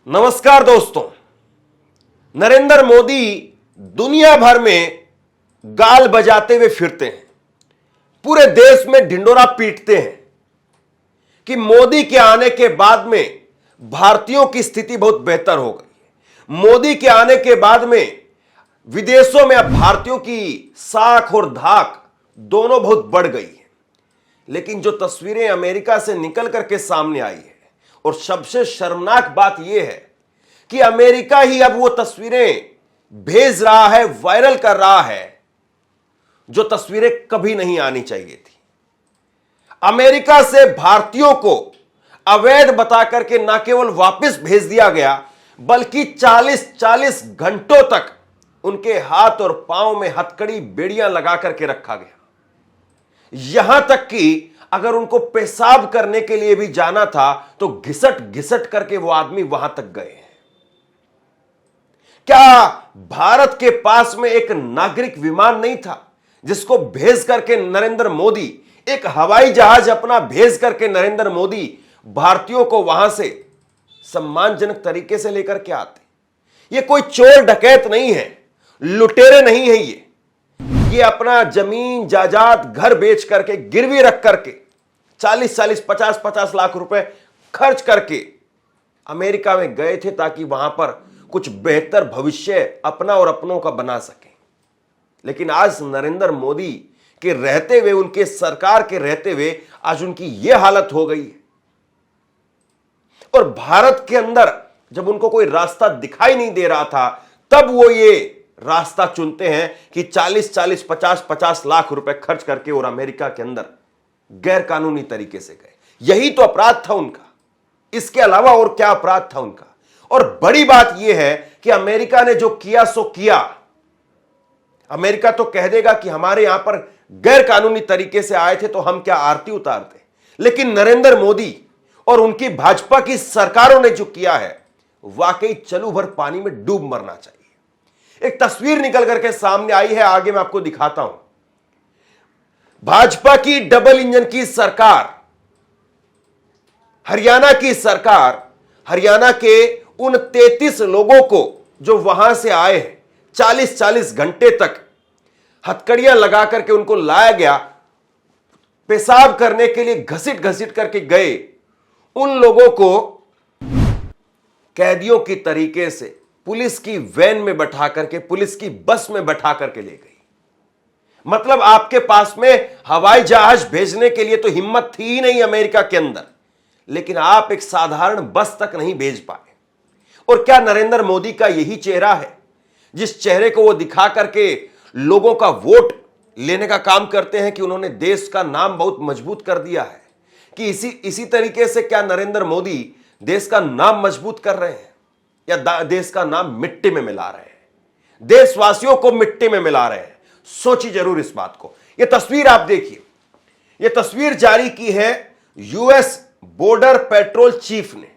नमस्कार दोस्तों। नरेंद्र मोदी दुनिया भर में गाल बजाते हुए फिरते हैं, पूरे देश में ढिंडोरा पीटते हैं कि मोदी के आने के बाद में भारतीयों की स्थिति बहुत बेहतर हो गई है। मोदी के आने के बाद में विदेशों में अब भारतीयों की साख और धाक दोनों बहुत बढ़ गई है। लेकिन जो तस्वीरें अमेरिका से निकल करके सामने आई है, और सबसे शर्मनाक बात यह है कि अमेरिका ही अब वो तस्वीरें भेज रहा है, वायरल कर रहा है, जो तस्वीरें कभी नहीं आनी चाहिए थी। अमेरिका से भारतीयों को अवैध बता करके न केवल वापस भेज दिया गया, बल्कि 40-40 घंटों तक उनके हाथ और पांव में हथकड़ी बेड़ियां लगा करके रखा गया। यहां तक कि अगर उनको पेशाब करने के लिए भी जाना था तो घिसट घिसट करके वो आदमी वहां तक गए हैं। क्या भारत के पास में एक नागरिक विमान नहीं था जिसको भेज करके नरेंद्र मोदी, एक हवाई जहाज अपना भेज करके नरेंद्र मोदी भारतीयों को वहां से सम्मानजनक तरीके से लेकर के आते? ये कोई चोर डकैत नहीं है, लुटेरे नहीं है। ये अपना जमीन जायदाद घर बेच करके, गिरवी रख करके 40-40, 50-50 लाख रुपए खर्च करके अमेरिका में गए थे ताकि वहां पर कुछ बेहतर भविष्य अपना और अपनों का बना सके। लेकिन आज नरेंद्र मोदी के रहते हुए, उनके सरकार के रहते हुए आज उनकी यह हालत हो गई है। और भारत के अंदर जब उनको कोई रास्ता दिखाई नहीं दे रहा था, तब वो ये रास्ता चुनते हैं कि 40-40, 50-50 लाख रुपए खर्च करके और अमेरिका के अंदर गैर कानूनी तरीके से गए। यही तो अपराध था उनका, इसके अलावा और क्या अपराध था उनका? और बड़ी बात यह है कि अमेरिका ने जो किया सो किया। अमेरिका तो कह देगा कि हमारे यहां पर गैर कानूनी तरीके से आए थे तो हम क्या आरती उतारते, लेकिन नरेंद्र मोदी और उनकी भाजपा की सरकारों ने जो किया है, वाकई चलू भर पानी में डूब मरना चाहिए। एक तस्वीर निकल करके सामने आई है, आगे मैं आपको दिखाता हूं। भाजपा की डबल इंजन की सरकार, हरियाणा की सरकार, हरियाणा के उन 33 लोगों को जो वहां से आए हैं, 40-40 घंटे तक हथकड़ियां लगा करके उनको लाया गया, पेशाब करने के लिए घसीट घसीट करके गए, उन लोगों को कैदियों की तरीके से पुलिस की वैन में बैठा करके, पुलिस की बस में बैठा करके ले गई। मतलब आपके पास में हवाई जहाज भेजने के लिए तो हिम्मत थी ही नहीं अमेरिका के अंदर, लेकिन आप एक साधारण बस तक नहीं भेज पाए। और क्या नरेंद्र मोदी का यही चेहरा है जिस चेहरे को वो दिखा करके लोगों का वोट लेने का काम करते हैं कि उन्होंने देश का नाम बहुत मजबूत कर दिया है? कि इसी तरीके से क्या नरेंद्र मोदी देश का नाम मजबूत कर रहे हैं, या देश का नाम मिट्टी में मिला रहे हैं, देशवासियों को मिट्टी में मिला रहे हैं? सोचिए जरूर इस बात को। यह तस्वीर आप देखिए, यह तस्वीर जारी की है यूएस बॉर्डर पेट्रोल चीफ ने,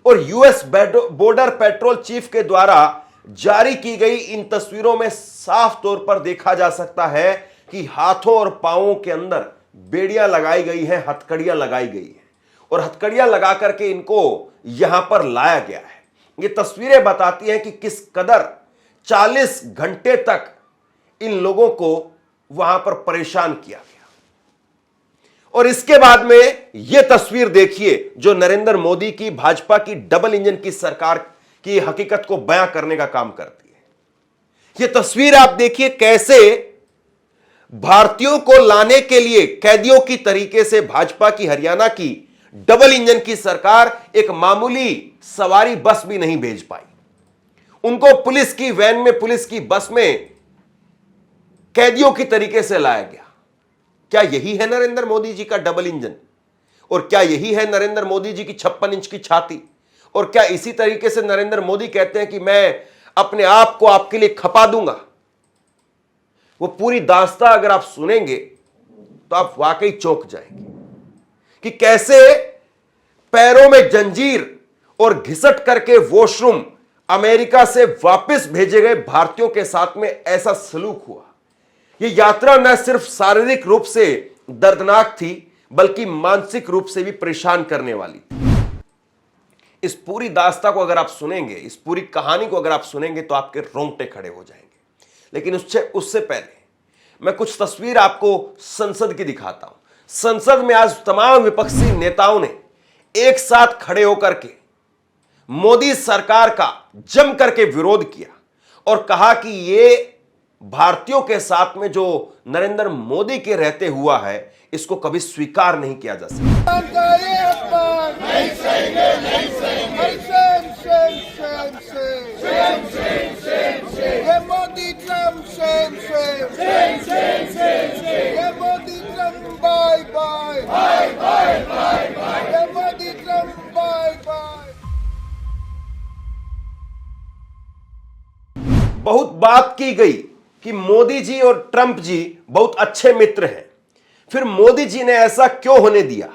और यूएस बॉर्डर पेट्रोल चीफ के द्वारा जारी की गई इन तस्वीरों में साफ तौर पर देखा जा सकता है कि हाथों और पांवों के अंदर बेड़ियां लगाई गई हैं, हथकड़ियां लगाई गई हैं, और हथकड़ियां लगा करके इनको यहां पर लाया गया है। ये तस्वीरें बताती हैं कि किस कदर 40 घंटे तक इन लोगों को वहां पर परेशान किया गया। और इसके बाद में यह तस्वीर देखिए जो नरेंद्र मोदी की, भाजपा की डबल इंजन की सरकार की हकीकत को बयां करने का काम करती है। यह तस्वीर आप देखिए कैसे भारतीयों को लाने के लिए कैदियों की तरीके से भाजपा की हरियाणा की डबल इंजन की सरकार एक मामूली सवारी बस भी नहीं भेज पाई। उनको पुलिस की वैन में, पुलिस की बस में कैदियों की तरीके से लाया गया। क्या यही है नरेंद्र मोदी जी का डबल इंजन? और क्या यही है नरेंद्र मोदी जी की 56 इंच की छाती? और क्या इसी तरीके से नरेंद्र मोदी कहते हैं कि मैं अपने आप को आपके लिए खपा दूंगा? वो पूरी दास्तां अगर आप सुनेंगे तो आप वाकई चौंक जाएंगे कि कैसे पैरों में जंजीर और घिसट करके वॉशरूम अमेरिका से वापस भेजे गए भारतीयों के साथ में ऐसा सलूक हुआ। यह यात्रा न सिर्फ शारीरिक रूप से दर्दनाक थी, बल्कि मानसिक रूप से भी परेशान करने वाली थी। इस पूरी दास्तां को अगर आप सुनेंगे, इस पूरी कहानी को अगर आप सुनेंगे तो आपके रोंगटे खड़े हो जाएंगे। लेकिन उससे पहले मैं कुछ तस्वीर आपको संसद की दिखाता हूं। संसद में आज तमाम विपक्षी नेताओं ने एक साथ खड़े होकर के मोदी सरकार का जम करके विरोध किया और कहा कि ये भारतीयों के साथ में जो नरेंद्र मोदी के रहते हुआ है, इसको कभी स्वीकार नहीं किया जा सकता। बहुत बात की गई कि मोदी जी और ट्रंप जी बहुत अच्छे मित्र हैं। फिर मोदी जी ने ऐसा क्यों होने दिया?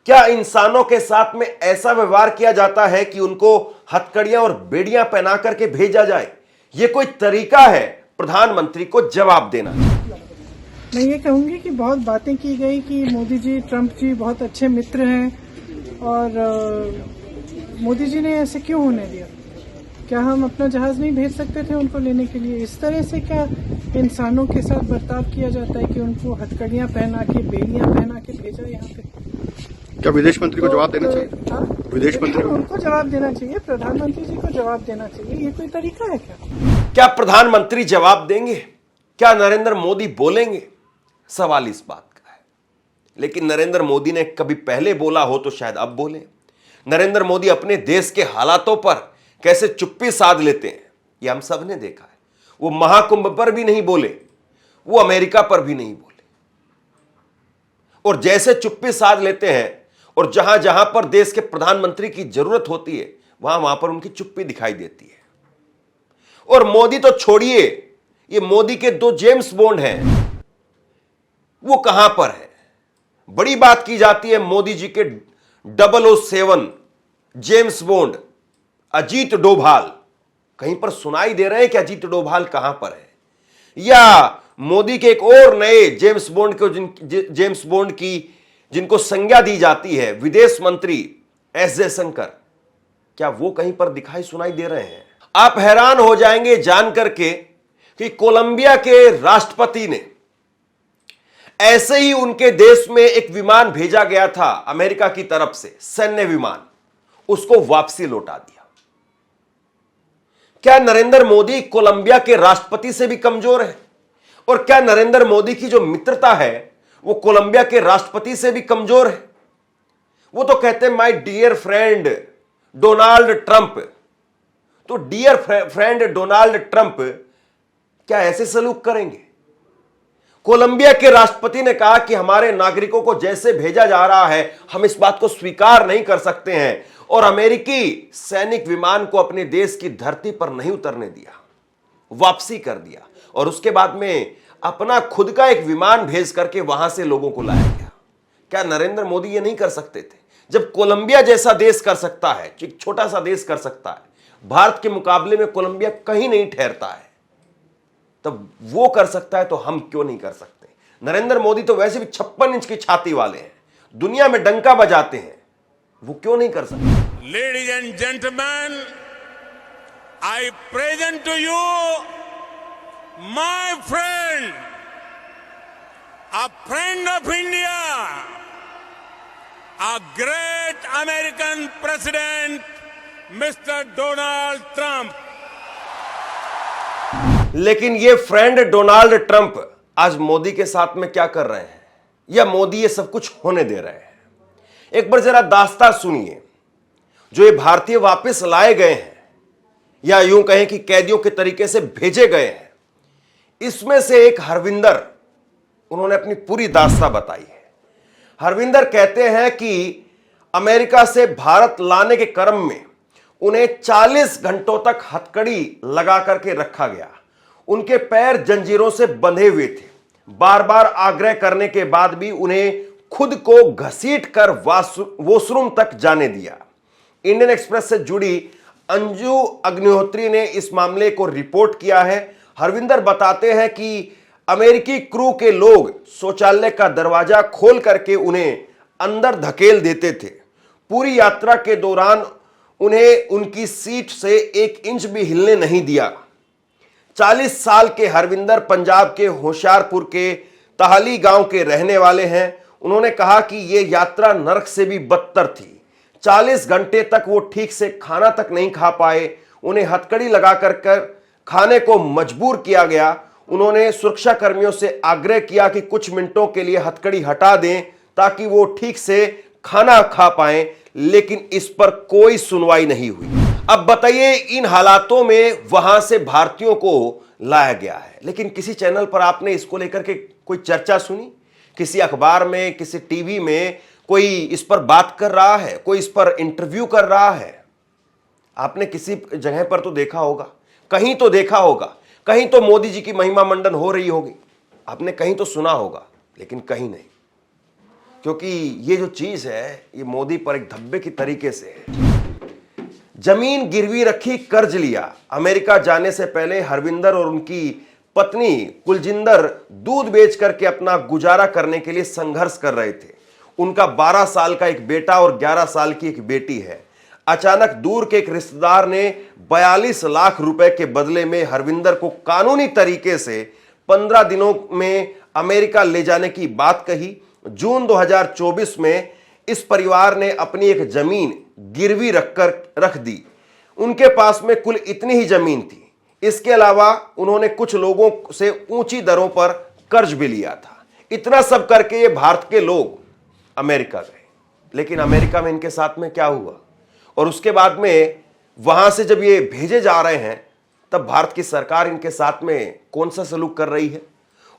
क्या इंसानों के साथ में ऐसा व्यवहार किया जाता है कि उनको हथकड़ियां और बेड़ियां पहना करके भेजा जाए? यह कोई तरीका है प्रधानमंत्री को जवाब देना? मैं ये कहूंगी कि बहुत बातें की गई कि मोदी जी ट्रंप जी बहुत अच्छे मित्र हैं और मोदी जी ने ऐसे क्यों होने दिया? क्या हम अपना जहाज नहीं भेज सकते थे उनको लेने के लिए? इस तरह से क्या इंसानों के साथ बर्ताव किया जाता है कि उनको हथकड़ियां पहना के, बेड़ियां पहना के भेजा यहाँ पे? क्या विदेश मंत्री को जवाब देना चाहिए? विदेश मंत्री उनको जवाब देना चाहिए, प्रधानमंत्री जी को जवाब देना चाहिए। ये कोई तरीका है क्या? क्या प्रधानमंत्री जवाब देंगे? क्या नरेंद्र मोदी बोलेंगे? सवाल इस बात का है। लेकिन नरेंद्र मोदी ने कभी पहले बोला हो तो शायद अब बोले। नरेंद्र मोदी अपने देश के हालातों पर कैसे चुप्पी साध लेते हैं, यह हम सब ने देखा है। वो महाकुंभ पर भी नहीं बोले, वो अमेरिका पर भी नहीं बोले, और जैसे चुप्पी साध लेते हैं और जहां जहां पर देश के प्रधानमंत्री की जरूरत होती है वहां पर उनकी चुप्पी दिखाई देती है। और मोदी तो छोड़िए, ये मोदी के दो जेम्स बॉन्ड हैं, वो कहां पर है? बड़ी बात की जाती है मोदी जी के 007 जेम्स बॉन्ड अजीत डोभाल। कहीं पर सुनाई दे रहे हैं कि अजीत डोभाल कहां पर है? या मोदी के एक और नए जेम्स बॉन्ड को जेम्स बॉन्ड की जिनको संज्ञा दी जाती है विदेश मंत्री एस जयशंकर, क्या वो कहीं पर दिखाई सुनाई दे रहे हैं? आप हैरान हो जाएंगे जान करके कि कोलंबिया के राष्ट्रपति ने ऐसे ही उनके देश में एक विमान भेजा गया था अमेरिका की तरफ से, सैन्य विमान, उसको वापसी लौटा दिया। क्या नरेंद्र मोदी कोलंबिया के राष्ट्रपति से भी कमजोर है? और क्या नरेंद्र मोदी की जो मित्रता है वो कोलंबिया के राष्ट्रपति से भी कमजोर है? वो तो कहते हैं my dear friend Donald Trump. तो डियर फ्रेंड डोनाल्ड ट्रंप क्या ऐसे सलूक करेंगे? कोलंबिया के राष्ट्रपति ने कहा कि हमारे नागरिकों को जैसे भेजा जा रहा है हम इस बात को स्वीकार नहीं कर सकते हैं, और अमेरिकी सैनिक विमान को अपने देश की धरती पर नहीं उतरने दिया, वापसी कर दिया, और उसके बाद में अपना खुद का एक विमान भेज करके वहां से लोगों को लाया गया। क्या नरेंद्र मोदी ये नहीं कर सकते थे? जब कोलंबिया जैसा देश कर सकता है, एक छोटा सा देश कर सकता है, भारत के मुकाबले में कोलंबिया कहीं नहीं ठहरता है, तब वो कर सकता है तो हम क्यों नहीं कर सकते? नरेंद्र मोदी तो वैसे भी 56 इंच की छाती वाले हैं, दुनिया में डंका बजाते हैं, वो क्यों नहीं कर सकते? Ladies and gentlemen, I present to you my friend, a friend of India, a great American president, Mr. Donald Trump. लेकिन ये फ्रेंड डोनाल्ड ट्रंप आज मोदी के साथ में क्या कर रहे हैं, या मोदी ये सब कुछ होने दे रहे हैं? एक बार जरा दास्तां सुनिए। जो ये भारतीय वापस लाए गए हैं, या यूं कहें कि कैदियों के तरीके से भेजे गए हैं, इसमें से एक हरविंदर, उन्होंने अपनी पूरी दास्तां बताई है। हरविंदर कहते हैं कि अमेरिका से भारत लाने के क्रम में उन्हें 40 घंटों तक हथकड़ी लगा करके रखा गया। उनके पैर जंजीरों से बंधे हुए थे। बार बार आग्रह करने के बाद भी उन्हें खुद को घसीटकर वॉशरूम तक जाने दिया। इंडियन एक्सप्रेस से जुड़ी अंजू अग्निहोत्री ने इस मामले को रिपोर्ट किया है। हरविंदर बताते हैं कि अमेरिकी क्रू के लोग शौचालय का दरवाजा खोल करके उन्हें अंदर धकेल देते थे। पूरी यात्रा के दौरान उन्हें उनकी सीट से 1 इंच भी हिलने नहीं दिया। 40 साल के हरविंदर पंजाब के होशियारपुर के तहाली गांव के रहने वाले हैं। उन्होंने कहा कि यह यात्रा नरक से भी बदतर थी। 40 घंटे तक वो ठीक से खाना तक नहीं खा पाए। उन्हें हथकड़ी लगाकर खाने को मजबूर किया गया। उन्होंने सुरक्षा कर्मियों से आग्रह किया कि कुछ मिनटों के लिए हथकड़ी हटा दें ताकि वो ठीक से खाना खा पाएं, लेकिन इस पर कोई सुनवाई नहीं हुई। अब बताइए, इन हालातों में वहां से भारतीयों को लाया गया है, लेकिन किसी चैनल पर आपने इसको लेकर के कोई चर्चा सुनी? किसी अखबार में, किसी टीवी में कोई इस पर बात कर रहा है, कोई इस पर इंटरव्यू कर रहा है? आपने किसी जगह पर तो देखा होगा, कहीं तो देखा होगा, कहीं तो मोदी जी की महिमा मंडन हो रही होगी, आपने कहीं तो सुना होगा, लेकिन कहीं नहीं। क्योंकि ये जो चीज है ये मोदी पर एक धब्बे की तरीके से है। जमीन गिरवी रखी, कर्ज लिया। अमेरिका जाने से पहले हरविंदर और उनकी पत्नी कुलजिंदर दूध बेच करके अपना गुजारा करने के लिए संघर्ष कर रहे थे। उनका 12 साल का एक बेटा और 11 साल की एक बेटी है। अचानक दूर के एक रिश्तेदार ने 42 लाख रुपए के बदले में हरविंदर को कानूनी तरीके से 15 दिनों में अमेरिका ले जाने की बात कही। जून 2024 में इस परिवार ने अपनी एक जमीन गिरवी रख दी। उनके पास में कुल इतनी ही जमीन थी। इसके अलावा उन्होंने कुछ लोगों से ऊंची दरों पर कर्ज भी लिया था। इतना सब करके ये भारत के लोग अमेरिका गए। लेकिन अमेरिका में इनके साथ में क्या हुआ, और उसके बाद में वहां से जब ये भेजे जा रहे हैं तब भारत की सरकार इनके साथ में कौन सा सलूक कर रही है,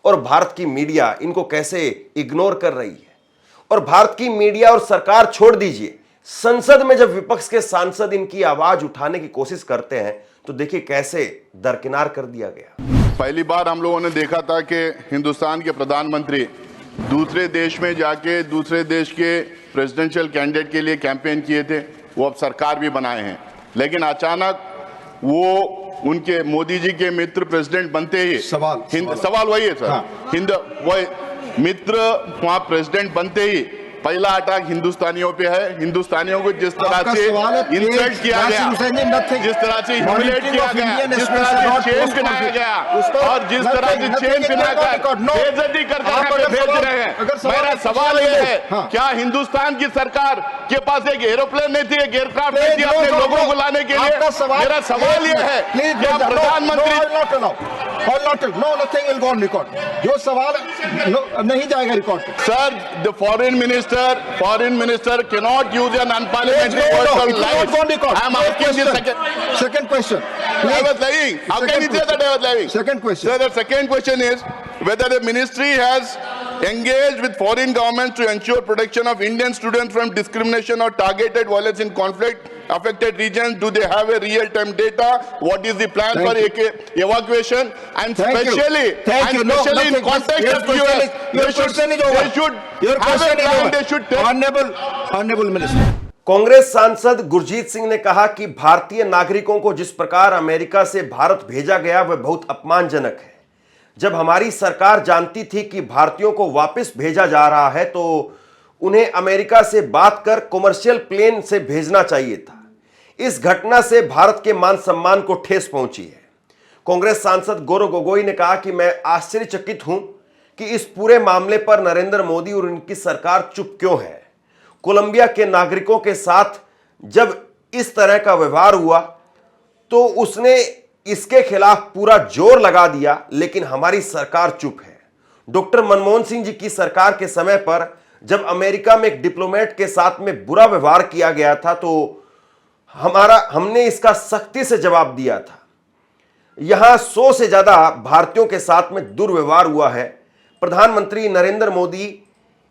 और भारत की मीडिया इनको कैसे इग्नोर कर रही है। और भारत की मीडिया और सरकार छोड़ दीजिए, संसद में जब विपक्ष के सांसद इनकी आवाज उठाने की कोशिश करते हैं तो देखिए कैसे दरकिनार कर दिया गया। पहली बार हम लोगों ने देखा था कि हिंदुस्तान के प्रधानमंत्री दूसरे देश में जाके दूसरे देश के प्रेसिडेंशियल कैंडिडेट के लिए कैंपेन किए थे, वो अब सरकार भी बनाए हैं। लेकिन अचानक वो उनके मोदी जी के मित्र प्रेसिडेंट बनते ही सवाल वही है सर। हाँ। मित्र वहां प्रेसिडेंट बनते ही पहला अटैक हिंदुस्तानियों पे है। हिंदुस्तानियों को जिस तरह से इंसल्ट किया गया, जिस तरह से ह्यूमिलेट किया गया, जिस तरह से चेन पहनाया गया और जिस तरह से चेन पहनाकर बेइज्जती करके भेज रहे हैं। मेरा सवाल यह है, क्या हिंदुस्तान की सरकार के पास एक एरोप्लेन नहीं थी, एक एयरक्राफ्ट नहीं थी अपने लोगों को लाने के लिए? मेरा सवाल यह है, क्या प्रधानमंत्री जो सवाल नहीं जाएगा record sir? The foreign minister cannot use an unparliamentary word like I am asking the second question. I was lying. How can you say that I was lying? Second question. So the second question is whether the ministry has engaged with foreign governments to ensure protection of Indian students from discrimination or targeted violence in conflict affected regions. Do they have a real-time data? What is the plan for evacuation? And especially in context of US, they should have a plan. They should take. Honorable Minister. Congress सांसद गुरजीत सिंह ने कहा कि भारतीय नागरिकों को जिस प्रकार America से भारत भेजा गया वह बहुत अपमानजनक है। जब हमारी सरकार जानती थी कि भारतीयों को वापस भेजा जा रहा है तो उन्हें अमेरिका से बात कर कमर्शियल प्लेन से भेजना चाहिए था। इस घटना से भारत के मान सम्मान को ठेस पहुंची है। कांग्रेस सांसद गौरव गोगोई ने कहा कि मैं आश्चर्यचकित हूं कि इस पूरे मामले पर नरेंद्र मोदी और उनकी सरकार चुप क्यों है। कोलंबिया के नागरिकों के साथ जब इस तरह का व्यवहार हुआ तो उसने इसके खिलाफ पूरा जोर लगा दिया, लेकिन हमारी सरकार चुप है। डॉक्टर मनमोहन सिंह जी की सरकार के समय पर जब अमेरिका में एक डिप्लोमेट के साथ में बुरा व्यवहार किया गया था तो हमने इसका सख्ती से जवाब दिया था। यहां 100 से ज्यादा भारतीयों के साथ में दुर्व्यवहार हुआ है। प्रधानमंत्री नरेंद्र मोदी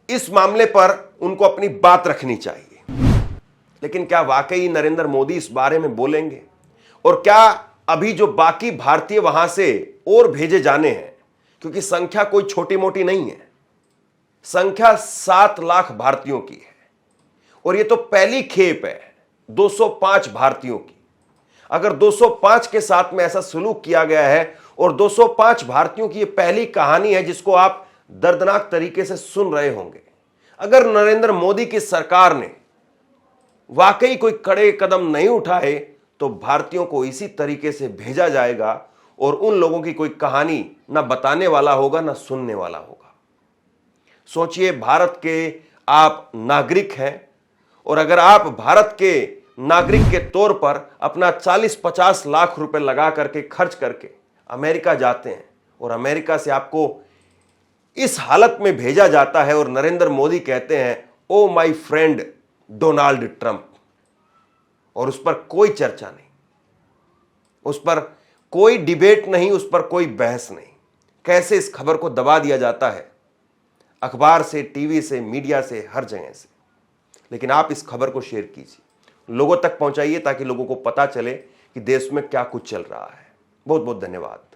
इस मामले पर उनको अपनी बात रखनी चाहिए। लेकिन क्या वाकई नरेंद्र मोदी इस बारे में बोलेंगे? और क्या अभी जो बाकी भारतीय वहां से और भेजे जाने हैं, क्योंकि संख्या कोई छोटी मोटी नहीं है, संख्या 7 लाख भारतीयों की है और यह तो पहली खेप है 205 भारतीयों की। अगर 205 के साथ में ऐसा सलूक किया गया है और 205 भारतीयों की यह पहली कहानी है जिसको आप दर्दनाक तरीके से सुन रहे होंगे। अगर नरेंद्र मोदी की सरकार ने वाकई कोई कड़े कदम नहीं उठाए तो भारतीयों को इसी तरीके से भेजा जाएगा और उन लोगों की कोई कहानी ना बताने वाला होगा ना सुनने वाला होगा। सोचिए, भारत के आप नागरिक हैं और अगर आप भारत के नागरिक के तौर पर अपना 40-50 लाख रुपए लगा करके खर्च करके अमेरिका जाते हैं और अमेरिका से आपको इस हालत में भेजा जाता है और नरेंद्र मोदी कहते हैं, oh my friend Donald Trump, और उस पर कोई चर्चा नहीं, उस पर कोई डिबेट नहीं, उस पर कोई बहस नहीं। कैसे इस खबर को दबा दिया जाता है, अखबार से, टीवी से, मीडिया से, हर जगह से। लेकिन आप इस खबर को शेयर कीजिए, लोगों तक पहुंचाइए ताकि लोगों को पता चले कि देश में क्या कुछ चल रहा है। बहुत बहुत धन्यवाद।